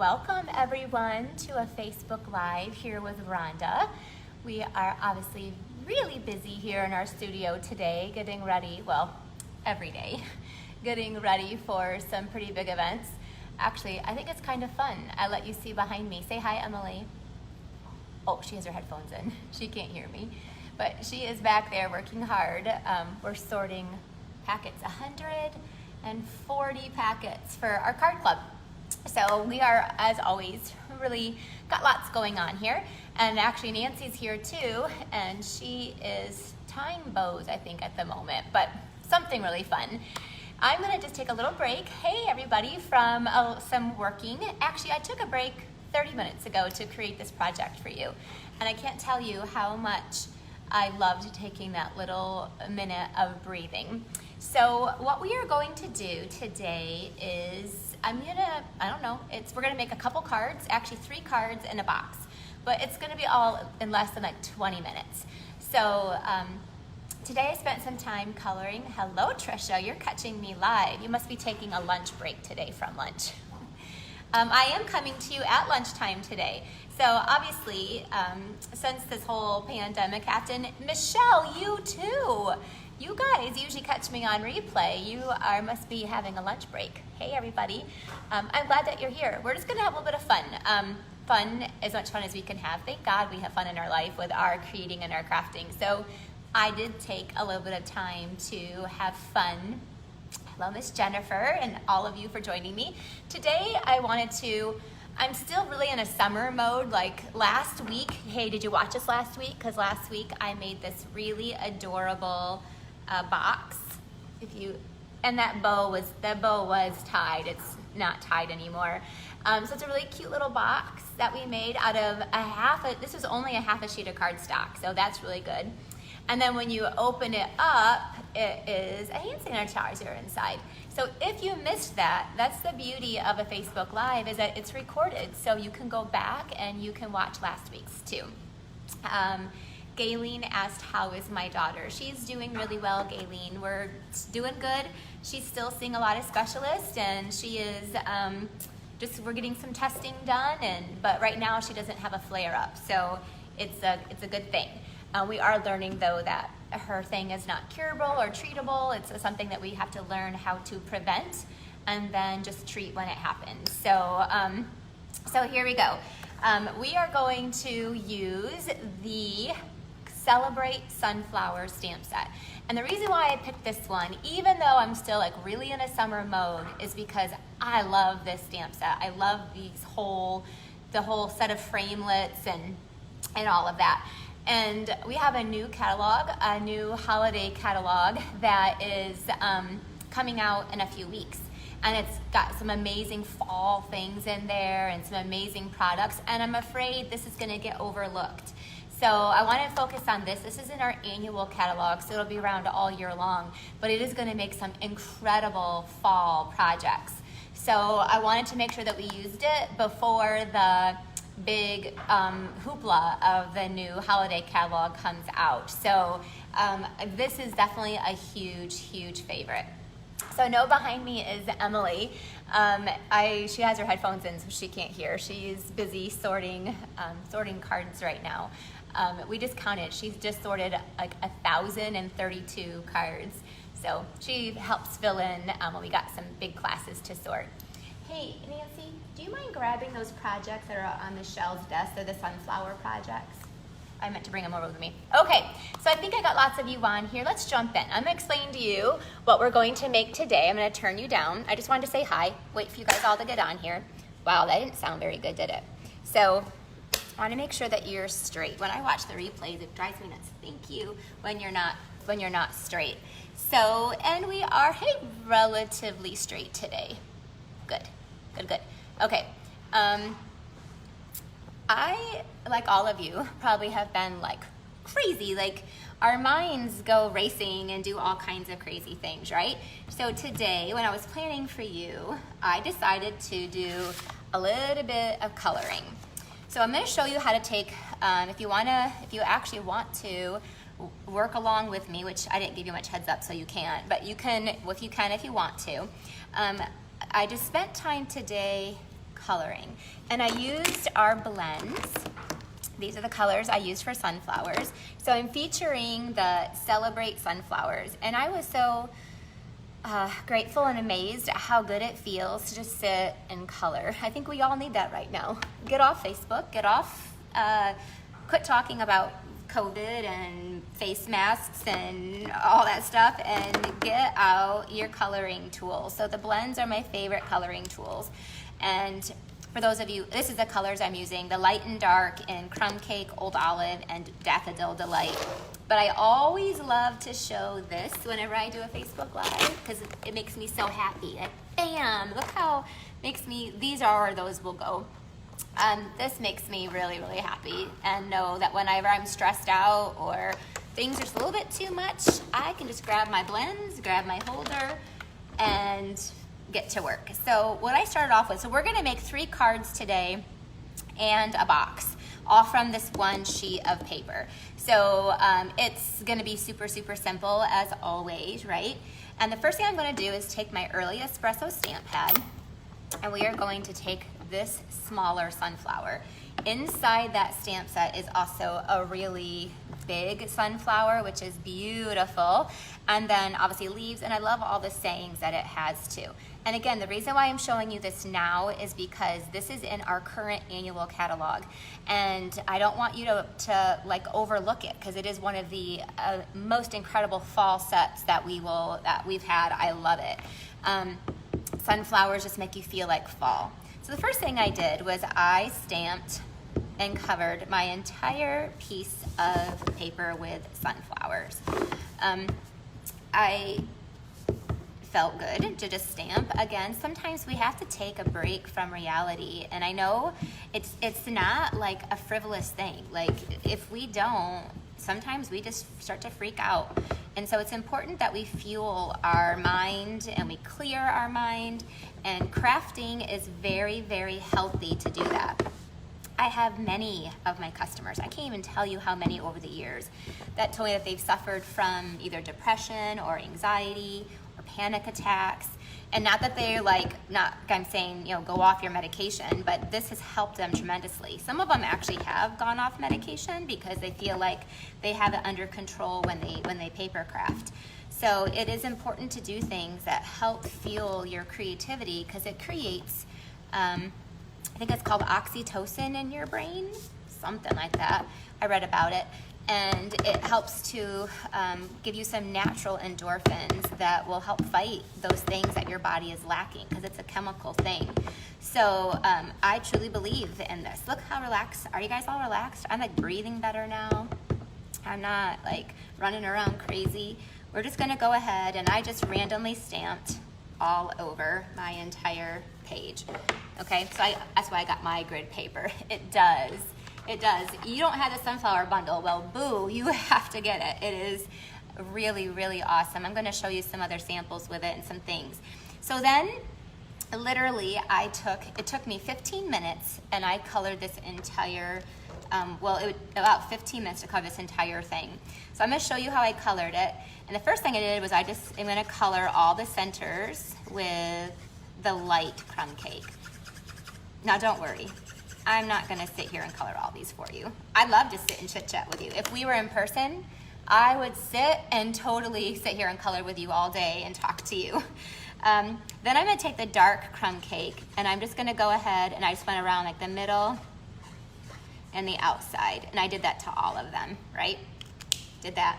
welcome everyone to a Facebook Live here with Rhonda. We are obviously really busy here in our studio today, getting ready, well, every day, getting ready for some pretty big events. Actually, I think it's kind of fun. I let you see behind me. Say hi, Emily. Oh, she has her headphones in. She can't hear me. But she is back there working hard. We're sorting packets, 140 packets for our card club. So we are, as always, really got lots going on here. And actually Nancy's here too, and she is tying bows, I think, at the moment, but something really fun. I'm gonna just take a little break. Hey everybody, from some working. Actually, I took a break 30 minutes ago to create this project for you. And I can't tell you how much I loved taking that little minute of breathing. So what we are going to do today is, we're gonna make a couple cards, actually 3 cards in a box, but it's gonna be all in less than like 20 minutes. So today I spent some time coloring. Hello Trisha, you're catching me live. You must be taking a lunch break today from lunch. I am coming to you at lunchtime today. So obviously, since this whole pandemic happened, Michelle, you too. You guys usually catch me on replay. You must be having a lunch break. Hey everybody, I'm glad that you're here. We're just gonna have a little bit of fun. Fun, as much fun as we can have. Thank God we have fun in our life with our creating and our crafting. So I did take a little bit of time to have fun. Hello, Miss Jennifer, and all of you for joining me. Today, I'm still really in a summer mode. Like last week, hey, did you watch us last week? Because last week I made this really adorable box. And that bow was tied. It's not tied anymore. So it's a really cute little box that we made out of this was only a half a sheet of cardstock, so that's really good. And then when you open it up, it is a hand sanitizer inside. So if you missed that, that's the beauty of a Facebook Live, is that it's recorded. So you can go back and you can watch last week's too. Gayleen asked, how is my daughter? She's doing really well, Gayleen. We're doing good. She's still seeing a lot of specialists, and she is we're getting some testing done, but right now she doesn't have a flare up. So it's a good thing. We are learning though that her thing is not curable or treatable. It's something that we have to learn how to prevent and then just treat when it happens. So, so here we go. We are going to use the Celebrate Sunflower stamp set. And the reason why I picked this one, even though I'm still like really in a summer mode, is because I love this stamp set. I love the whole set of framelits and all of that. And we have a new catalog, a new holiday catalog that is coming out in a few weeks. And it's got some amazing fall things in there and some amazing products. And I'm afraid this is gonna get overlooked. So I wanna focus on this. This is in our annual catalog, so it'll be around all year long, but it is gonna make some incredible fall projects. So I wanted to make sure that we used it before the big hoopla of the new holiday catalog comes out. So this is definitely a huge, huge favorite. So no, behind me is Emily. She has her headphones in, so she can't hear. She's busy sorting cards right now. We just counted. She's just sorted like 1,032 cards. So she helps fill in when we got some big classes to sort. Hey, Nancy, do you mind grabbing those projects that are on Michelle's desk? They're the sunflower projects. I meant to bring them over with me. Okay, so I think I got lots of you on here. Let's jump in. I'm gonna explain to you what we're going to make today. I'm gonna turn you down. I just wanted to say hi. Wait for you guys all to get on here. Wow, that didn't sound very good, did it? So I wanna make sure that you're straight. When I watch the replays, it drives me nuts. Thank you when you're not straight. So, and we are, hey, relatively straight today. Good. Good. Okay. I, like all of you, probably have been like crazy. Like our minds go racing and do all kinds of crazy things, right? So today, when I was planning for you, I decided to do a little bit of coloring. So I'm going to show you how to take, if you actually want to work along with me, which I didn't give you much heads up, so you can't, but you can, if you want to. I just spent time today coloring. And I used our blends. These are the colors I used for sunflowers. So I'm featuring the Celebrate Sunflowers. And I was so grateful and amazed at how good it feels to just sit and color. I think we all need that right now. Get off Facebook, quit talking about COVID and face masks and all that stuff, and get out your coloring tools. So the blends are my favorite coloring tools. And for those of you, this is the colors I'm using, the light and dark in Crumb Cake, Old Olive, and Daffodil Delight. But I always love to show this whenever I do a Facebook Live because it makes me so happy. Like, bam, look how makes me, these are where those will go. This makes me really, really happy, and know that whenever I'm stressed out or things are just a little bit too much, I can just grab my blends, grab my holder, and get to work. So what I started off with, so we're gonna make 3 cards today and a box, all from this one sheet of paper. So it's gonna be super, super simple as always, right? And the first thing I'm gonna do is take my early espresso stamp pad, and we are going to take this smaller sunflower. Inside that stamp set is also a really big sunflower, which is beautiful. And then obviously leaves, and I love all the sayings that it has too. And again, the reason why I'm showing you this now is because this is in our current annual catalog. And I don't want you to like overlook it, because it is one of the most incredible fall sets that we've had. I love it. Sunflowers just make you feel like fall. So the first thing I did was I stamped and covered my entire piece of paper with sunflowers. I felt good to just stamp. Again, sometimes we have to take a break from reality, and I know it's not like a frivolous thing. Like if we don't, sometimes we just start to freak out. And so it's important that we fuel our mind and we clear our mind, and crafting is very, very healthy to do that. I have many of my customers, I can't even tell you how many over the years, that told me that they've suffered from either depression or anxiety or panic attacks. And not that they're I'm saying, go off your medication, but this has helped them tremendously. Some of them actually have gone off medication because they feel like they have it under control when they paper craft. So it is important to do things that help fuel your creativity, because it creates, I think it's called oxytocin in your brain, something like that. I read about it. And it helps to give you some natural endorphins that will help fight those things that your body is lacking, because it's a chemical thing. So I truly believe in this. Look how relaxed. Are you guys all relaxed? I'm like breathing better now. I'm not like running around crazy. We're just gonna go ahead, and I just randomly stamped all over my entire page. Okay, so that's why I got my grid paper. It does. You don't have the sunflower bundle. Well, boo, you have to get it. It is really, really awesome. I'm going to show you some other samples with it and some things. So then, literally, it took me 15 minutes, and I colored this entire, about 15 minutes to color this entire thing. So I'm going to show you how I colored it. And the first thing I did was I'm going to color all the centers with the light crumb cake. Now, don't worry. I'm not gonna sit here and color all these for you. I'd love to sit and chit chat with you. If we were in person, I would sit and totally sit here and color with you all day and talk to you. Then I'm gonna take the dark crumb cake, and I'm just gonna go ahead and I just went around like the middle and the outside. And I did that to all of them, right? Did that.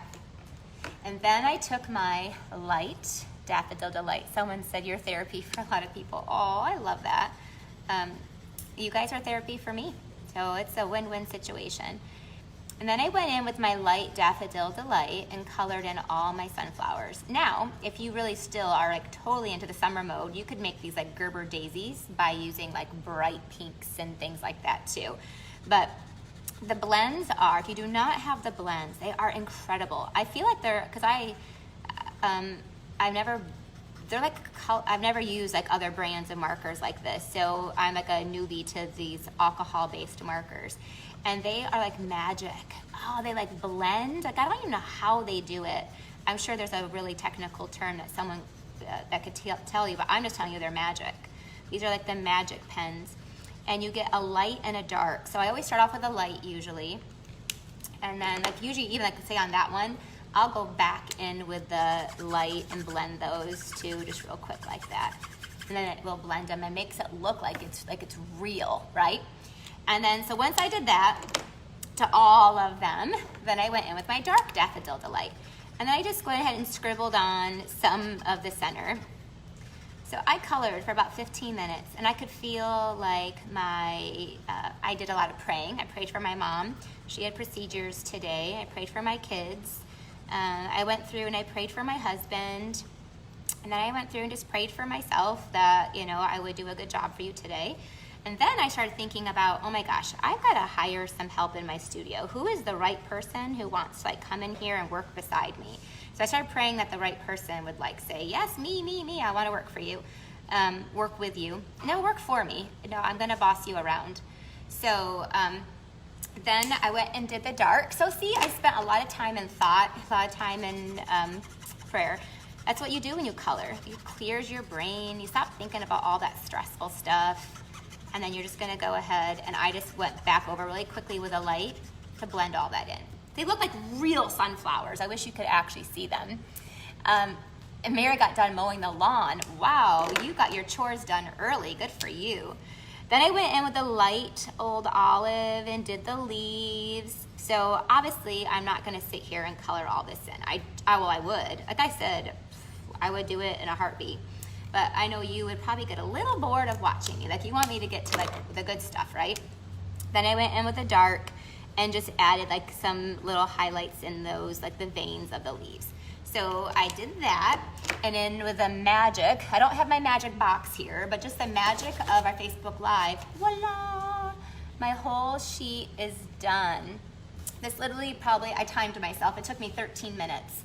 And then I took my light Daffodil Delight. Someone said you're therapy for a lot of people. Oh, I love that. You guys are therapy for me, so it's a win-win situation. And then I went in with my light Daffodil Delight and colored in all my sunflowers. Now, if you really still are like totally into the summer mode, you could make these like Gerber daisies by using like bright pinks and things like that too. But the blends are, if you do not have the blends, they are incredible. I feel like because I've never used like other brands of markers like this, so I'm like a newbie to these alcohol-based markers, and they are like magic. Oh, they like blend. Like I don't even know how they do it. I'm sure there's a really technical term that someone that could tell you, but I'm just telling you they're magic. These are like the magic pens. and you get a light and a dark. So I always start off with a light usually, and then like usually even like say on that one, I'll go back in with the light and blend those two just real quick like that. And then it will blend them and makes it look like it's real, right? And then, so once I did that to all of them, then I went in with my dark Daffodil Delight. And then I just went ahead and scribbled on some of the center. So I colored for about 15 minutes, and I could feel like I did a lot of praying. I prayed for my mom. She had procedures today. I prayed for my kids. I went through and I prayed for my husband. And then I went through and just prayed for myself that, I would do a good job for you today. And then I started thinking about, oh my gosh, I've got to hire some help in my studio. Who is the right person who wants to come in here and work beside me? So I started praying that the right person would say, yes, me, I want to work for you, work with you. No, work for me. I'm going to boss you around. So then I went and did the dark. So see, I spent a lot of time in thought, a lot of time in prayer. That's what you do when you color. It clears your brain. You stop thinking about all that stressful stuff. And then you're just gonna go ahead, and I just went back over really quickly with a light to blend all that in. They look like real sunflowers. I wish you could actually see them. And Mary got done mowing the lawn. Wow, you got your chores done early. Good for you. Then I went in with a light old olive and did the leaves. So obviously I'm not gonna sit here and color all this in. I would. Like I said, I would do it in a heartbeat. But I know you would probably get a little bored of watching me. You want me to get to the good stuff, right? Then I went in with the dark and just added some little highlights in those, the veins of the leaves. So I did that, and then with the magic, I don't have my magic box here, but just the magic of our Facebook Live, voila! My whole sheet is done. This literally I timed myself. It took me 13 minutes.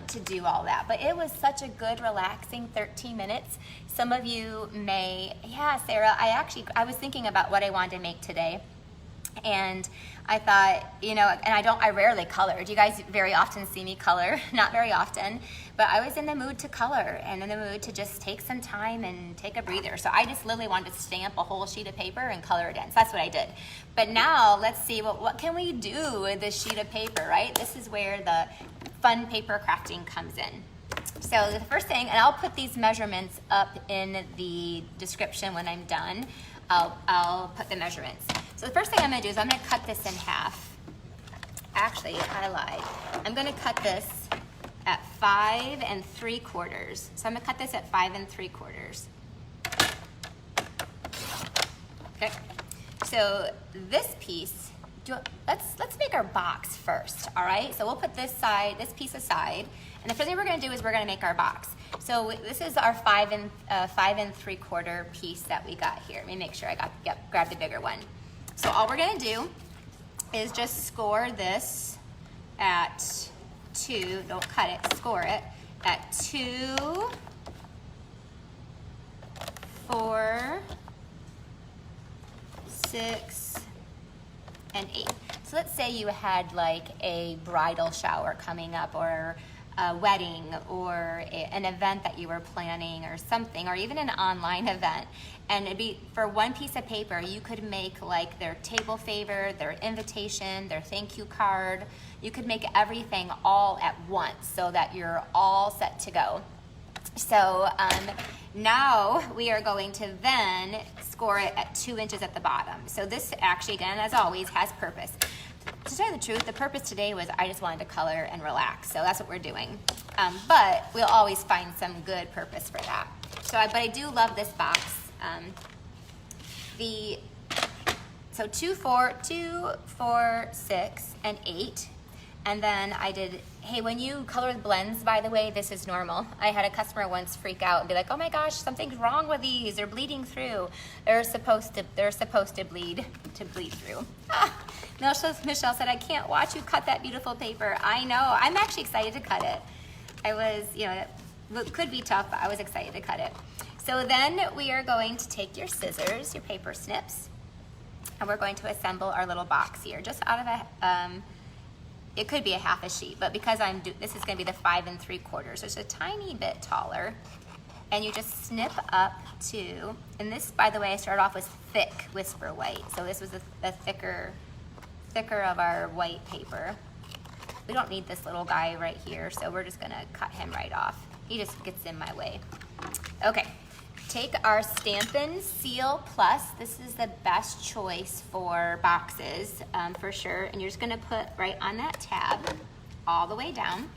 To do all that, but it was such a good relaxing 13 minutes. Some of you may, yeah, Sarah, I was thinking about what I wanted to make today, and I thought, and I rarely color. Do you guys very often see me color? Not very often, but I was in the mood to color and in the mood to just take some time and take a breather. So I just literally wanted to stamp a whole sheet of paper and color it in. So that's what I did. But now let's see, what can we do with this sheet of paper, right? This is where the fun paper crafting comes in. So the first thing, and I'll put these measurements up in the description when I'm done. I'll put the measurements. So the first thing I'm gonna do is I'm gonna cut this in half. Actually, I lied. I'm gonna cut this at 5 3/4. So I'm gonna cut this at 5 3/4. Okay. So this piece, let's make our box first, all right? So we'll put this piece aside, and the first thing we're gonna do is we're gonna make our box. So this is our 5 3/4 piece that we got here. Let me make sure I grab the bigger one. So all we're gonna do is just score this at 2, don't cut it, score it at 2, 4, 6, and 8. So let's say you had a bridal shower coming up, or a wedding, or an event that you were planning, or something, or even an online event. And it'd be for one piece of paper, you could make their table favor, their invitation, their thank you card. You could make everything all at once so that you're all set to go. So now we are going to then score it at 2 inches at the bottom. So this actually, again, as always, has purpose. To tell you the truth, the purpose today was I just wanted to color and relax. So that's what we're doing. But we'll always find some good purpose for that. But I do love this box. So 2, 4, 6, and 8. And then I did, hey, when you color with blends, by the way, this is normal. I had a customer once freak out and be like, oh my gosh, something's wrong with these. They're bleeding through. They're supposed to bleed through. Michelle said, I can't watch you cut that beautiful paper. I know, I'm actually excited to cut it. I was, it could be tough, but I was excited to cut it. So then we are going to take your scissors, your paper snips, and we're going to assemble our little box here, just out of a, it could be a half a sheet, but because this is gonna be the 5 3/4, so it's a tiny bit taller. and you just snip up to, and this, by the way, I started off with thick Whisper White. So this was the thicker of our white paper. We don't need this little guy right here, so we're just gonna cut him right off. He just gets in my way. Okay, take our Stampin' Seal Plus. This is the best choice for boxes, for sure. And you're just gonna put right on that tab, all the way down.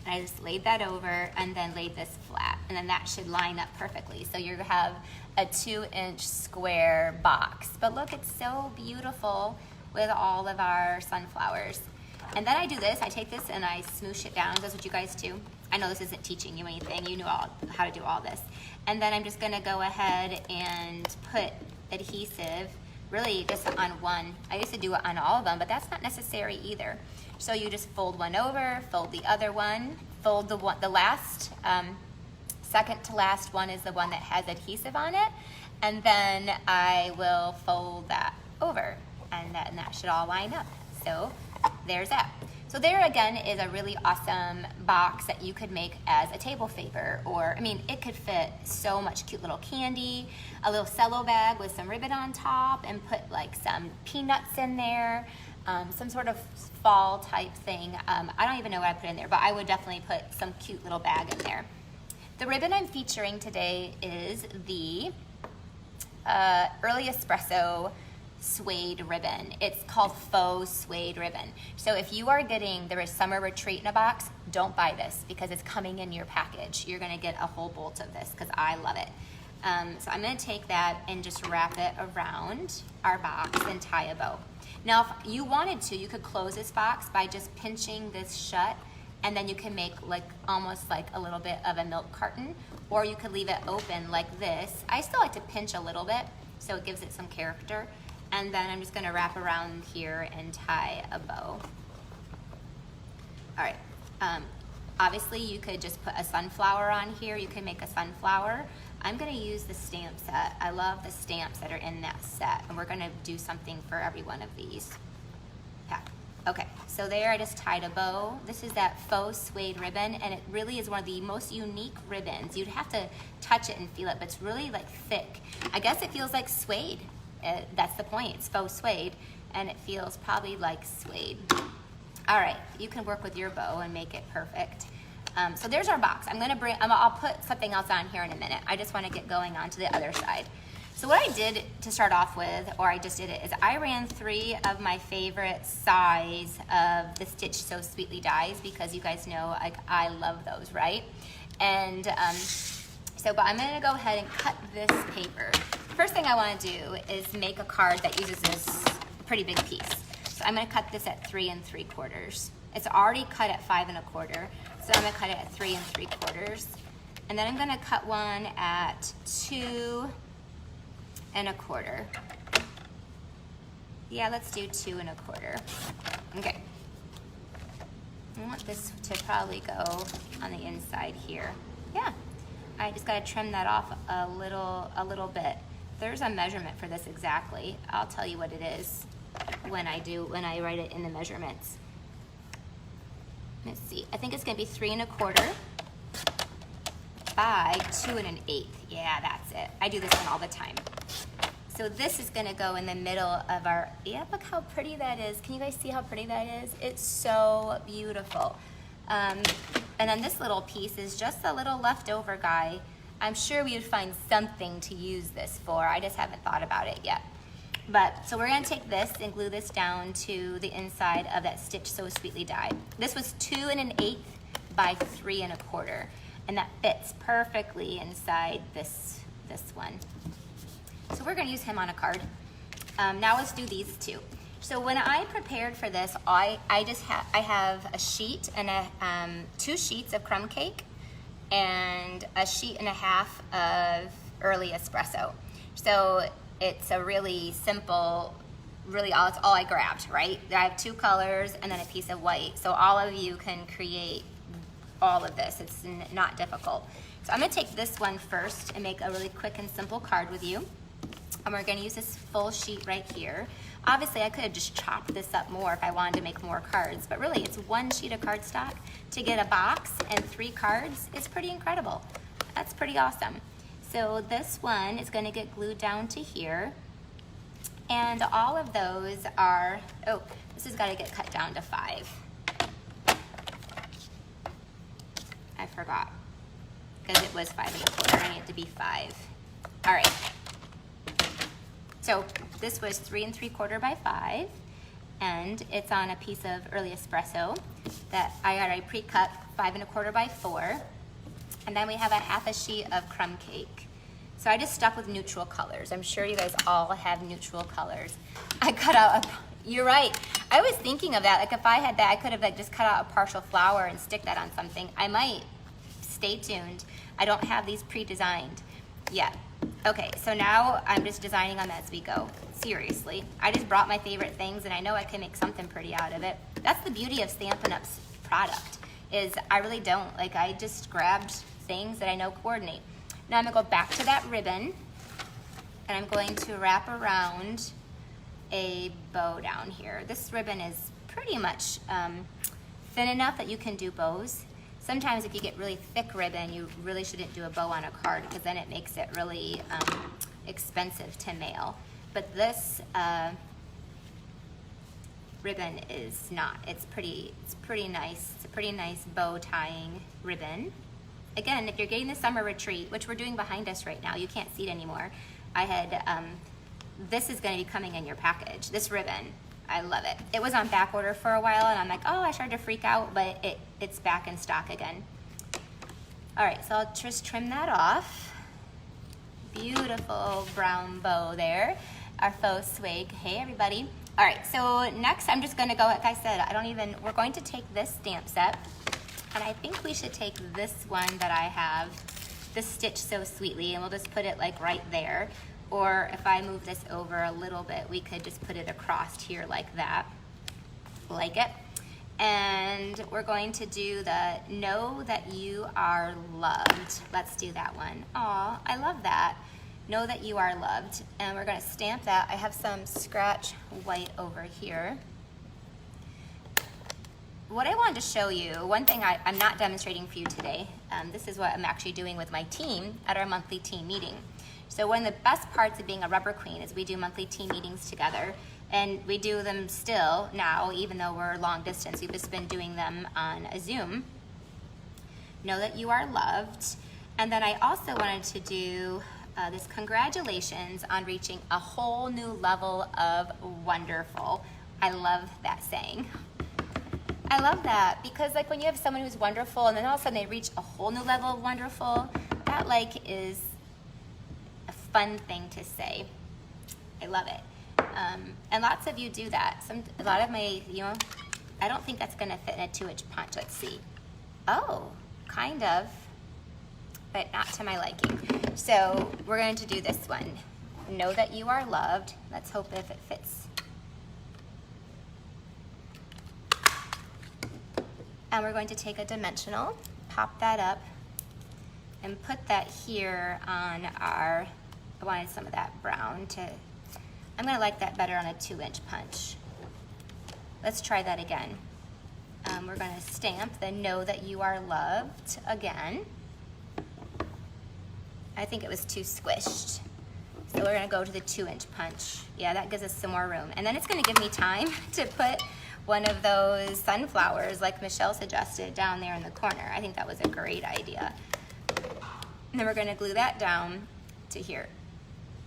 And I just laid that over and then laid this flat. And then that should line up perfectly. So you have a 2-inch square box. But look, it's so beautiful with all of our sunflowers. And then I do this, I take this and I smoosh it down. That's what you guys do. I know this isn't teaching you anything. You know how to do all this. And then I'm just gonna go ahead and put adhesive really just on one. I used to do it on all of them, but that's not necessary either. So you just fold one over, fold the other one, fold the last, second to last one is the one that has adhesive on it. And then I will fold that over, and that should all line up. So there's that. So there again is a really awesome box that you could make as a table favor, or I mean, it could fit so much cute little candy, a little cello bag with some ribbon on top, and put like some peanuts in there, some sort of fall type thing. I don't even know what I put in there, but I would definitely put some cute little bag in there. The ribbon I'm featuring today is the Early Espresso suede ribbon. It's called faux suede ribbon. So if you are getting the summer retreat in a box, don't buy this because it's coming in your package. You're gonna get a whole bolt of this because I love it. So I'm gonna take that and just wrap it around our box and tie a bow. Now, if you wanted to, you could close this box by just pinching this shut, and then you can make like almost like a little bit of a milk carton, or you could leave it open like this. I still like to pinch a little bit so it gives it some character. And then I'm just gonna wrap around here and tie a bow. All right, obviously you could just put a sunflower on here. You can make a sunflower. I'm gonna use the stamp set. I love the stamps that are in that set, and we're gonna do something for every one of these. Yeah. Okay, so there I just tied a bow. This is that faux suede ribbon, and it really is one of the most unique ribbons. You'd have to touch it and feel it, but it's really like thick. I guess it feels like suede. That's the point, it's faux suede, and it feels probably like suede. All right, you can work with your bow and make it perfect. So there's our box. I'll put something else on here in a minute. I just want to get going on to the other side. So what I did to start off with, or I just did it, is I ran 3 of my favorite size of the Stitch So Sweetly dies, because you guys know I love those, right? And but I'm gonna go ahead and cut this paper. First thing I want to do is make a card that uses this pretty big piece. So I'm going to cut this at 3 3/4. It's already cut at 5 1/4, so I'm going to cut it at 3 3/4. And then I'm going to cut one at 2 1/4. Yeah, let's do 2 1/4. Okay. I want this to probably go on the inside here. Yeah. I just got to trim that off a little bit. There's a measurement for this exactly. I'll tell you what it is when I write it in the measurements. Let's see, I think it's gonna be 3 1/4 by 2 1/8. Yeah, that's it. I do this one all the time. So this is gonna go in the middle of our, yeah, look how pretty that is. Can you guys see how pretty that is? It's so beautiful. And then this little piece is just a little leftover guy. I'm sure we would find something to use this for. I just haven't thought about it yet. So we're gonna take this and glue this down to the inside of that Stitch So Sweetly die. This was 2 1/8 by 3 1/4, and that fits perfectly inside this one. So we're gonna use him on a card. Now let's do these 2. So when I prepared for this, I have a sheet and 2 sheets of crumb cake and a sheet and a half of Early Espresso. So it's a really simple, it's all I grabbed, right? I have 2 colors and then a piece of white. So all of you can create all of this. It's not difficult. So I'm gonna take this one first and make a really quick and simple card with you. And we're gonna use this full sheet right here. Obviously, I could have just chopped this up more if I wanted to make more cards, but really it's 1 sheet of cardstock. To get a box and 3 cards is pretty incredible. That's pretty awesome. So this one is going to get glued down to here. And all of those are, oh, this has got to get cut down to 5. I forgot, because it was 5 1/4. I need it to be 5. All right. So this was 3 3/4 by 5, and it's on a piece of early espresso that I already pre-cut 5 1/4 by 4. And then we have a half a sheet of crumb cake. So I just stuck with neutral colors. I'm sure you guys all have neutral colors. I cut out you're right. I was thinking of that. Like if I had that, I could have like just cut out a partial flower and stick that on something. I might. Stay tuned. I don't have these pre-designed yet. Okay, so now I'm just designing on that as we go. Seriously. I just brought my favorite things and I know I can make something pretty out of it. That's the beauty of Stampin' Up's product, is I really don't. Like I just grabbed things that I know coordinate. Now I'm gonna go back to that ribbon and I'm going to wrap around a bow down here. This ribbon is pretty much thin enough that you can do bows. Sometimes if you get really thick ribbon, you really shouldn't do a bow on a card because then it makes it really expensive to mail. But this ribbon is not. It's pretty nice. It's a pretty nice bow tying ribbon. Again, if you're getting the summer retreat, which we're doing behind us right now, you can't see it anymore. I had, this is gonna be coming in your package. This ribbon, I love it. It was on back order for a while and I'm like, oh, I started to freak out, but it's back in stock again. All right, so I'll just trim that off. Beautiful brown bow there. Our faux swag. Hey, everybody. All right, so next I'm just gonna go, like I said, we're going to take this stamp set, and I think we should take this one that I have, the Stitch So Sweetly, and we'll just put it like right there. Or if I move this over a little bit, we could just put it across here like that. Like it. And we're going to do the Know That You Are Loved. Let's do that one. Aw, I love that. Know That You Are Loved. And we're gonna stamp that. I have some scratch white over here. What I wanted to show you, one thing I'm not demonstrating for you today, this is what I'm actually doing with my team at our monthly team meeting. So one of the best parts of being a rubber queen is we do monthly team meetings together, and we do them still now, even though we're long distance. We've just been doing them on a Zoom. Know That You Are Loved. And then I also wanted to do this congratulations on reaching a whole new level of wonderful. I love that saying. I love that because like when you have someone who's wonderful and then all of a sudden they reach a whole new level of wonderful, that like is a fun thing to say. I love it. And lots of you do that. A lot of my, I don't think that's gonna fit in a 2-inch punch. Let's see. Oh, kind of, but not to my liking. So we're going to do this one. Know That You Are Loved. Let's hope if it fits. And we're going to take a dimensional, pop that up, and put that here on our, I wanted some of that brown to, I'm gonna like that better on a 2-inch punch. Let's try that again. We're gonna stamp the Know That You Are Loved again. I think it was too squished. So we're gonna go to the 2-inch punch. Yeah, that gives us some more room. And then it's gonna give me time to put one of those sunflowers like Michelle suggested down there in the corner. I think that was a great idea. And then we're gonna glue that down to here.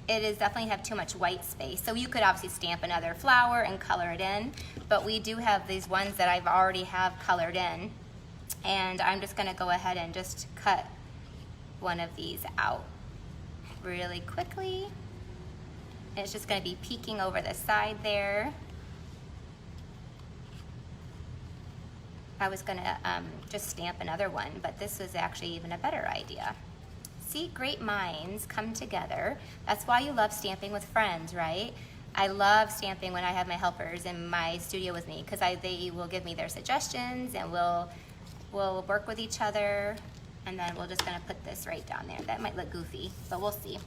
It is definitely have too much white space. So you could obviously stamp another flower and color it in, but we do have these ones that I've already have colored in. And I'm just gonna go ahead and just cut one of these out really quickly. And it's just gonna be peeking over the side there. I was gonna just stamp another one, but this was actually even a better idea. See, great minds come together. That's why you love stamping with friends, right? I love stamping when I have my helpers in my studio with me because they will give me their suggestions and we'll work with each other, and then we're just gonna put this right down there. That might look goofy, but we'll see.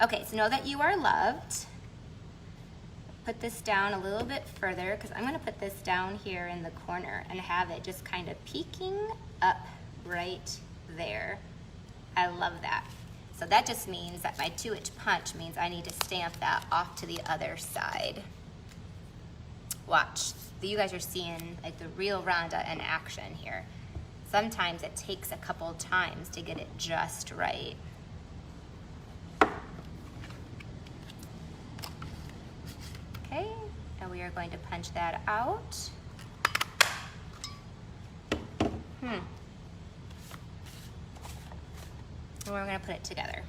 Okay, so Know That You Are Loved. Put this down a little bit further because I'm gonna put this down here in the corner and have it just kind of peeking up right there. I love that. So that just means that my 2-inch punch means I need to stamp that off to the other side. Watch. You guys are seeing like the real Rhonda in action here. Sometimes it takes a couple times to get it just right. Okay, and we are going to punch that out. And we're going to put it together.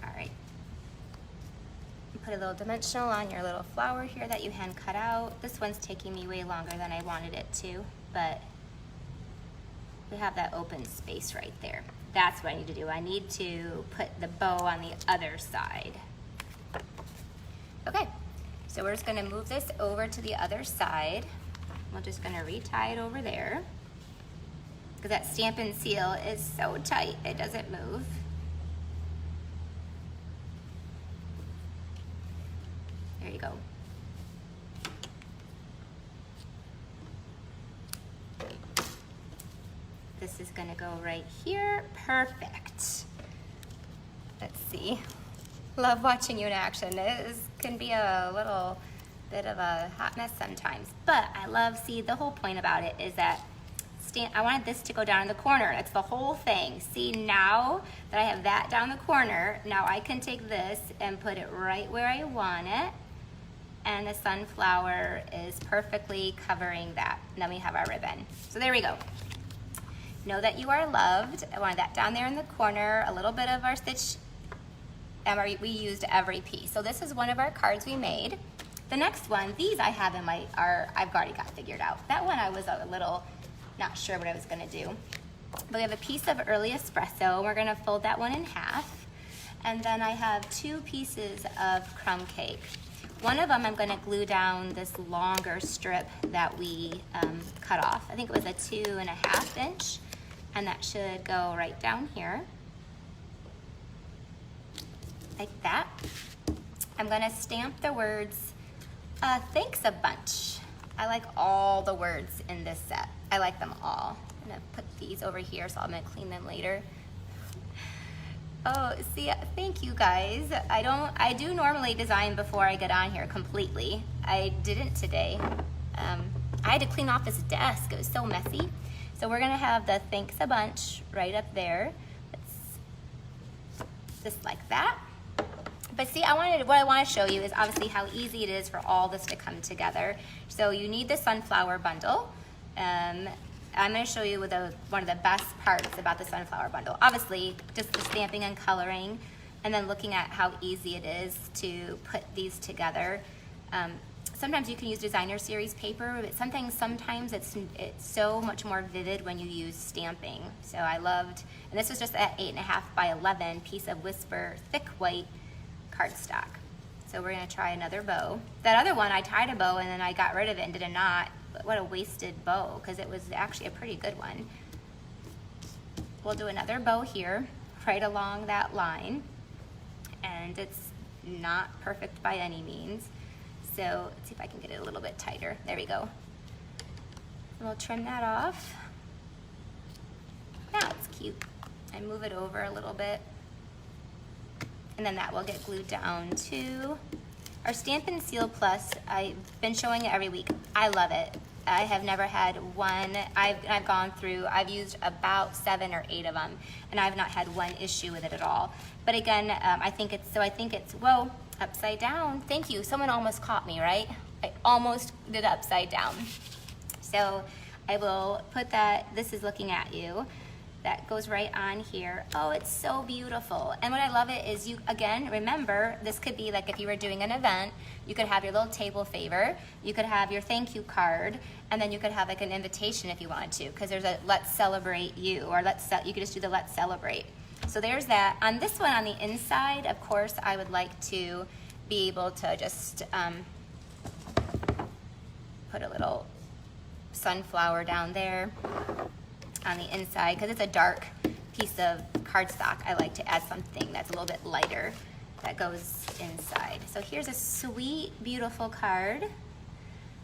All right. Put a little dimensional on your little flower here that you hand cut out. This one's taking me way longer than I wanted it to, but we have that open space right there. That's what I need to do. I need to put the bow on the other side. Okay, so we're just gonna move this over to the other side. We're just gonna retie it over there because that Stampin' Seal is so tight, it doesn't move. There you go. This is gonna go right here. Perfect. Let's see. Love watching you in action. It can be a little bit of a hot mess sometimes, but I love, see, the whole point about it is that I wanted this to go down in the corner. That's the whole thing. See, now that I have that down the corner, now I can take this and put it right where I want it, and the sunflower is perfectly covering that. And then we have our ribbon. So there we go. Know that you are loved. I wanted that down there in the corner, a little bit of our stitch, and we used every piece. So this is one of our cards we made. The next one, these I have in I've already got figured out. That one I was a little not sure what I was gonna do. But we have a piece of early espresso, and we're gonna fold that one in half. And then I have 2 pieces of crumb cake. One of them I'm gonna glue down this longer strip that we cut off. I think it was a 2.5 inch, and that should go right down here. Like that. I'm gonna stamp the words, thanks a bunch. I like all the words in this set. I like them all. I'm gonna put these over here, so I'm gonna clean them later. Oh, see, thank you guys. I do normally design before I get on here completely. I didn't today. I had to clean off this desk. It was so messy. So we're gonna have the thanks a bunch right up there. It's just like that. But see, what I want to show you is obviously how easy it is for all this to come together. So you need the sunflower bundle. I'm going to show you one of the best parts about the sunflower bundle. Obviously, just the stamping and coloring, and then looking at how easy it is to put these together. Sometimes you can use designer series paper, but sometimes it's so much more vivid when you use stamping. So I loved, and this was just that 8.5 by 11 piece of Whisper thick white cardstock. So we're gonna try another bow. That other one, I tied a bow and then I got rid of it and did a knot. But what a wasted bow, because it was actually a pretty good one. We'll do another bow here, right along that line. And it's not perfect by any means. So let's see if I can get it a little bit tighter. There we go. And we'll trim that off. Now it's cute. I move it over a little bit. And then that will get glued down to our Stampin' Seal Plus. I've been showing it every week. I love it. I have never had one. I've gone through, I've used about 7 or 8 of them, and I've not had one issue with it at all. But again, I think it's, whoa, upside down. Thank you. Someone almost caught me, right? I almost did upside down. So I will put that, this is looking at you. That goes right on here. Oh, it's so beautiful. And what I love it is again, remember, this could be like if you were doing an event, you could have your little table favor, you could have your thank you card, and then you could have like an invitation if you wanted to, because there's a let's celebrate you, or you could just do the let's celebrate. So there's that. On this one, on the inside, of course, I would like to be able to just put a little sunflower down there on the inside, because it's a dark piece of cardstock. I like to add something that's a little bit lighter that goes inside. So here's a sweet, beautiful card.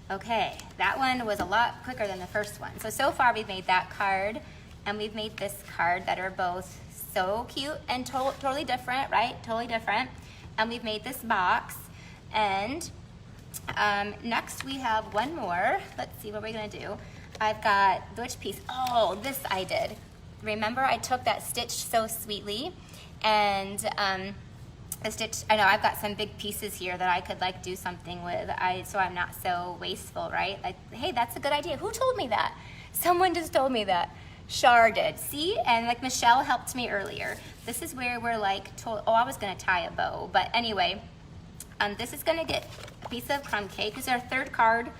Okay, that one was a lot quicker than the first one. So far we've made that card and we've made this card that are both so cute and totally different, right? Totally different. And we've made this box. And next we have one more. Let's see what we're gonna do. I've got, which piece? Oh, this I did. Remember I took that Stitch So Sweetly and a stitch. I know I've got some big pieces here that I could like do something with. So I'm not so wasteful, right? Like, hey, that's a good idea. Who told me that? Someone just told me that. Char did. See? And like Michelle helped me earlier. This is where we're like, oh, I was gonna tie a bow, but anyway, this is gonna get a piece of crumb cake. This is our third card.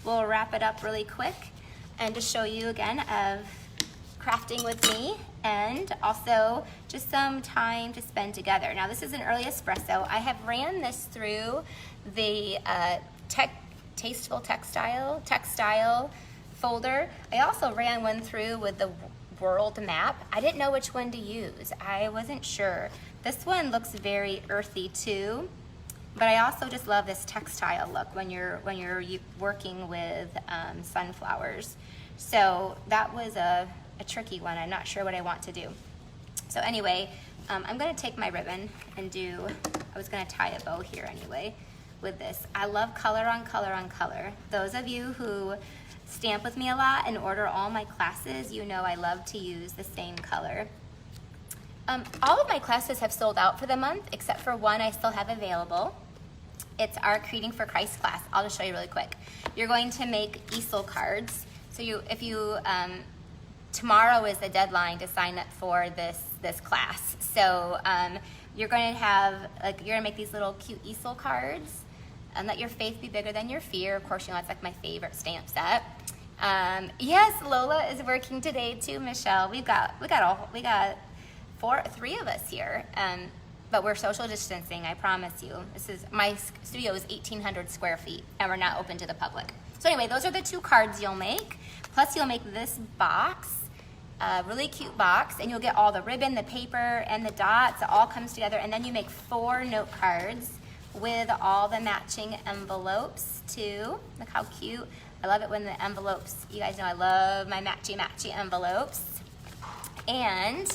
We'll wrap it up really quick and to show you again of crafting with me and also just some time to spend together. Now this is an early espresso. I have ran this through the Tasteful Textile folder. I also ran one through with the world map. I didn't know which one to use. I wasn't sure. This one looks very earthy too, but I also just love this textile look when you're working with sunflowers. So that was a tricky one. I'm not sure what I want to do. So anyway, I'm gonna take my ribbon and I was gonna tie a bow here anyway with this. I love color on color on color. Those of you who stamp with me a lot and order all my classes, you know I love to use the same color. All of my classes have sold out for the month except for one I still have available. It's our Creating for Christ class. I'll just show you really quick. You're going to make easel cards. So tomorrow is the deadline to sign up for this class. So you're going to make these little cute easel cards. And let your faith be bigger than your fear. Of course, you know it's like my favorite stamp set. Yes, Lola is working today too, Michelle. We got three of us here. But we're social distancing, I promise you. My studio is 1,800 square feet and we're not open to the public. So anyway, those are the two cards you'll make. Plus you'll make this box, a really cute box, and you'll get all the ribbon, the paper, and the dots. It all comes together, and then you make 4 note cards with all the matching envelopes too. Look how cute. I love it when the envelopes, you guys know I love my matchy envelopes. And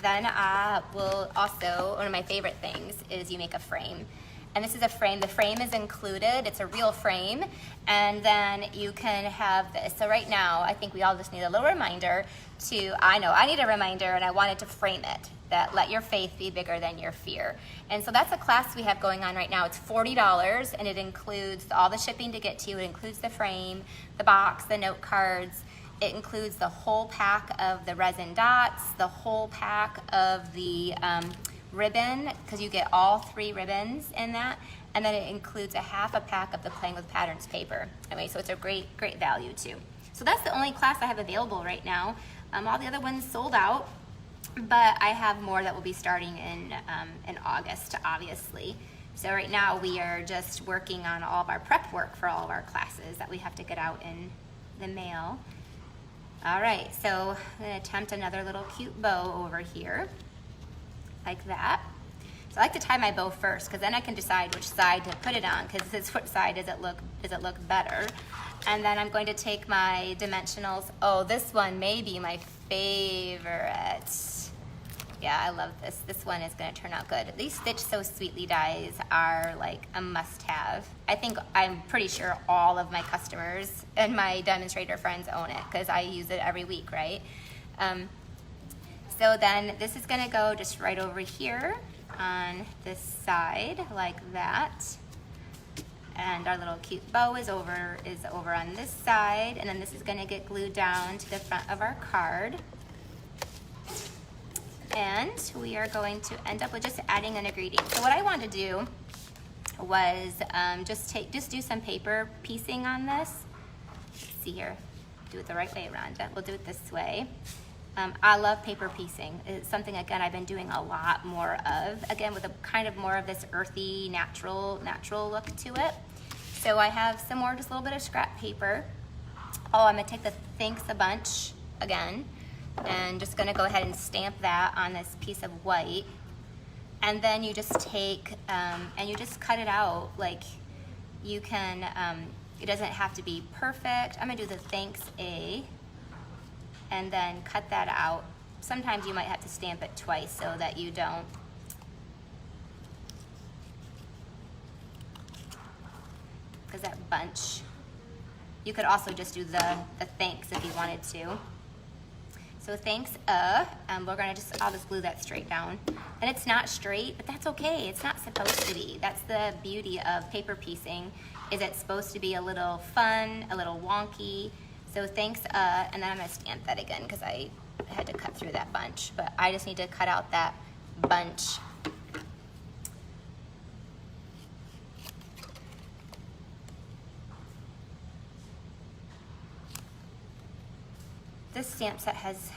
then I will also, one of my favorite things is you make a frame. And this is a frame. The frame is included. It's a real frame. And then you can have this. So right now, I think we all just need a little reminder I know I need a reminder and I wanted to frame it, that let your faith be bigger than your fear. And so that's a class we have going on right now. It's $40 and it includes all the shipping to get to you. It includes the frame, the box, the note cards. It includes the whole pack of the resin dots, the whole pack of the ribbon, because you get all 3 ribbons in that, and then it includes a half a pack of the Playing with Patterns paper. Anyway, so it's a great value too. So that's the only class I have available right now. All the other ones sold out, but I have more that will be starting in August, obviously. So right now we are just working on all of our prep work for all of our classes that we have to get out in the mail. All right, so I'm gonna attempt another little cute bow over here, like that. So I like to tie my bow first, because then I can decide which side to put it on, because this which side does it look better. And then I'm going to take my dimensionals. Oh, this one may be my favorite. Yeah, I love this. This one is gonna turn out good. These Stitch So Sweetly dies are like a must-have. I'm pretty sure all of my customers and my demonstrator friends own it, because I use it every week, right? So then this is gonna go just right over here on this side, like that. And our little cute bow is over on this side, and then this is gonna get glued down to the front of our card. And we are going to end up with just adding an ingredient. So what I wanted to do was just do some paper piecing on this. Let's see here, do it the right way, Rhonda. We'll do it this way. I love paper piecing. It's something, again, I've been doing a lot more of, again, with a kind of more of this earthy, natural look to it. So I have some more, just a little bit of scrap paper. Oh, I'm gonna take the Thanks a Bunch again, and just gonna go ahead and stamp that on this piece of white. And then you just take, and you just cut it out like You can, it doesn't have to be perfect. I'm gonna do the thanks A and then cut that out. Sometimes you might have to stamp it twice so that you don't because that bunch. You could also just do the thanks if you wanted to. So thanks, we're gonna I'll just glue that straight down. And it's not straight, but that's okay. It's not supposed to be. That's the beauty of paper piecing, is it's supposed to be a little fun, a little wonky. So thanks, and then I'm gonna stamp that again because I had to cut through that bunch, but I just need to cut out that bunch. This stamp set has,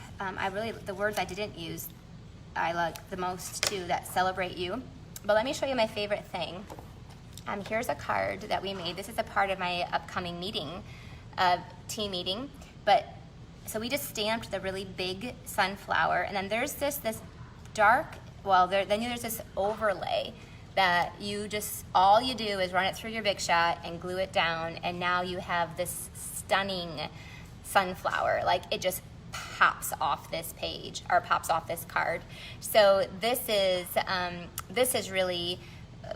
the words I didn't use, I like the most too, that celebrate you. But let me show you my favorite thing. Here's a card that we made. This is a part of my upcoming meeting, team meeting. But, so we just stamped the really big sunflower, and then there's this dark, then there's this overlay that all you do is run it through your Big Shot and glue it down, and now you have this stunning sunflower. Like, it just pops off this page, or pops off this card. So this is really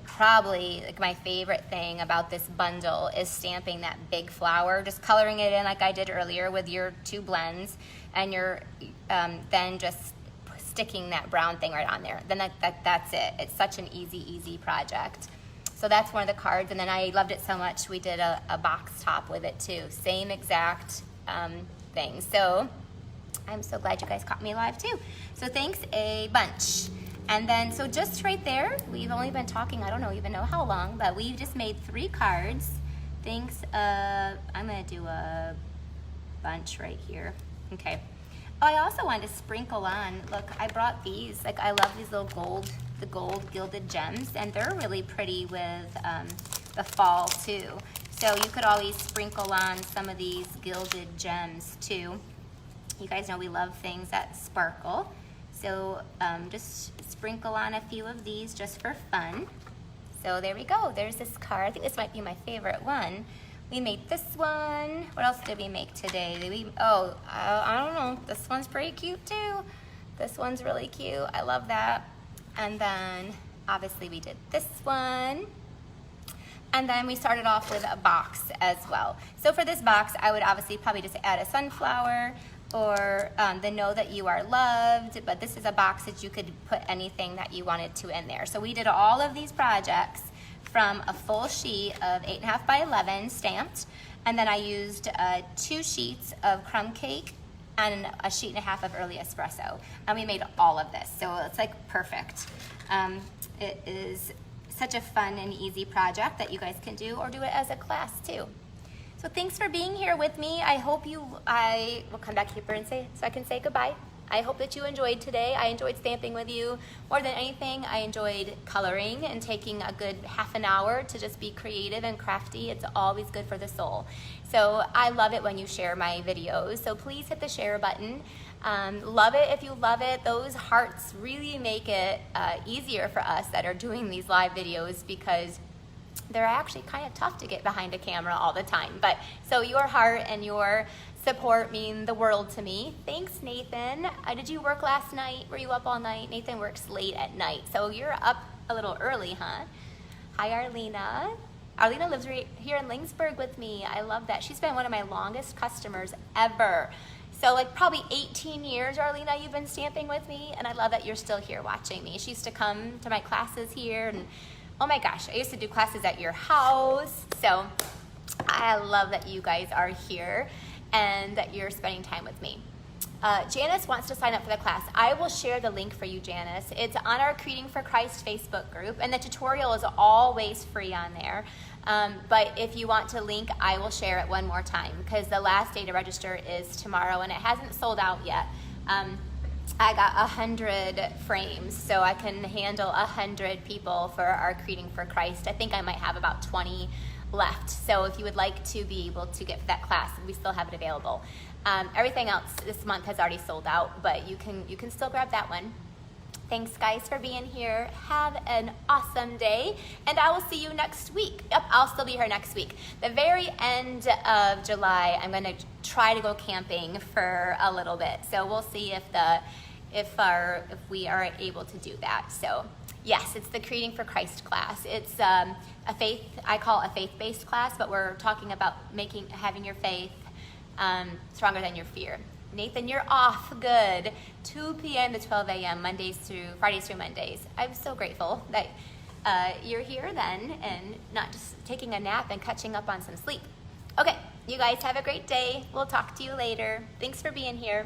probably like my favorite thing about this bundle, is stamping that big flower, just coloring it in like I did earlier with your 2 blends, and you're then just sticking that brown thing right on there. Then that's it. It's such an easy project. So that's one of the cards, and then I loved it so much we did a box top with it too. Same exact thing. So I'm so glad you guys caught me live too. So thanks a bunch. And then, so just right there, we've only been talking, I don't even know how long, but we've just made 3 cards. Thanks, I'm gonna do a bunch right here. Okay. Oh, I also wanted to sprinkle on, look, I brought these, like I love these little the gold gilded gems, and they're really pretty with the fall too. So you could always sprinkle on some of these gilded gems too. You guys know we love things that sparkle. So just sprinkle on a few of these just for fun. So there we go. There's this card. I think this might be my favorite one. We made this one. What else did we make today? I don't know. This one's pretty cute too. This one's really cute. I love that. And then obviously we did this one. And then we started off with a box as well. So for this box, I would obviously probably just add a sunflower, or the know that you are loved, but this is a box that you could put anything that you wanted to in there. So we did all of these projects from a full sheet of 8.5 by 11 stamped, and then I used 2 sheets of crumb cake and a sheet and a half of early espresso, and we made all of this. So it's like perfect. It is such a fun and easy project that you guys can do, or do it as a class too. So thanks for being here with me. I will come back here and so I can say goodbye. I hope that you enjoyed today. I enjoyed stamping with you. More than anything, I enjoyed coloring and taking a good half an hour to just be creative and crafty. It's always good for the soul. So I love it when you share my videos. So please hit the share button. Love it if you love it. Those hearts really make it easier for us that are doing these live videos, because they're actually kind of tough to get behind a camera all the time. But so your heart and your support mean the world to me. Thanks, Nathan. Did you work last night? Were you up all night? Nathan works late at night, so you're up a little early, huh? Hi, Arlena. Arlena lives right here in Lynxburg with me. I love that. She's been one of my longest customers ever. So like probably 18 years, Arlena, you've been stamping with me, and I love that you're still here watching me. She used to come to my classes here, and oh my gosh, I used to do classes at your house. So I love that you guys are here and that you're spending time with me. Janice wants to sign up for the class. I will share the link for you, Janice. It's on our Creating for Christ Facebook group, and the tutorial is always free on there. But if you want to link, I will share it one more time, because the last day to register is tomorrow, and it hasn't sold out yet. I got 100 frames, so I can handle 100 people for our Creating for Christ. I think I might have about 20 left. So if you would like to be able to get that class, we still have it available. Everything else this month has already sold out, but you can still grab that one. Thanks, guys, for being here. Have an awesome day, and I will see you next week. Yep, I'll still be here next week. The very end of July, I'm going to try to go camping for a little bit. So we'll see if we are able to do that. So yes, it's the Creating for Christ class. It's I call it a faith-based class, but we're talking about having your faith stronger than your fear. Nathan, you're off. Good. 2 p.m. to 12 a.m. Fridays through Mondays. I'm so grateful that you're here then and not just taking a nap and catching up on some sleep. Okay, you guys have a great day. We'll talk to you later. Thanks for being here.